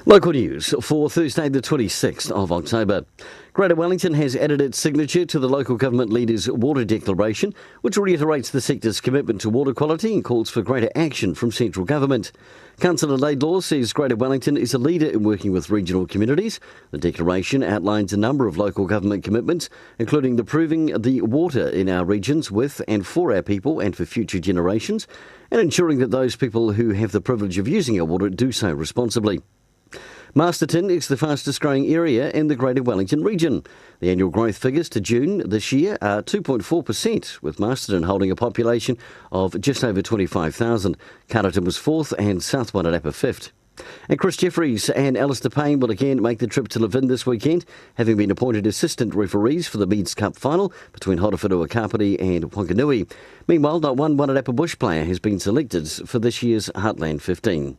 Local news for Thursday the 26th of October. Greater Wellington has added its signature to the local government leaders' water declaration, which reiterates the sector's commitment to water quality and calls for greater action from central government. Councillor Laidlaw says Greater Wellington is a leader in working with regional communities. The declaration outlines a number of local government commitments, including improving the water in our regions with and for our people and for future generations, and ensuring that those people who have the privilege of using our water do so responsibly. Masterton is the fastest growing area in the Greater Wellington region. The annual growth figures to June this year are 2.4%, with Masterton holding a population of just over 25,000. Carterton was fourth and South Wairarapa fifth. And Chris Jeffries and Alistair Payne will again make the trip to Levin this weekend, having been appointed assistant referees for the Meads Cup final between Horowhenua Kapiti and Wanganui. Meanwhile, not one Wairarapa Bush player has been selected for this year's Heartland 15.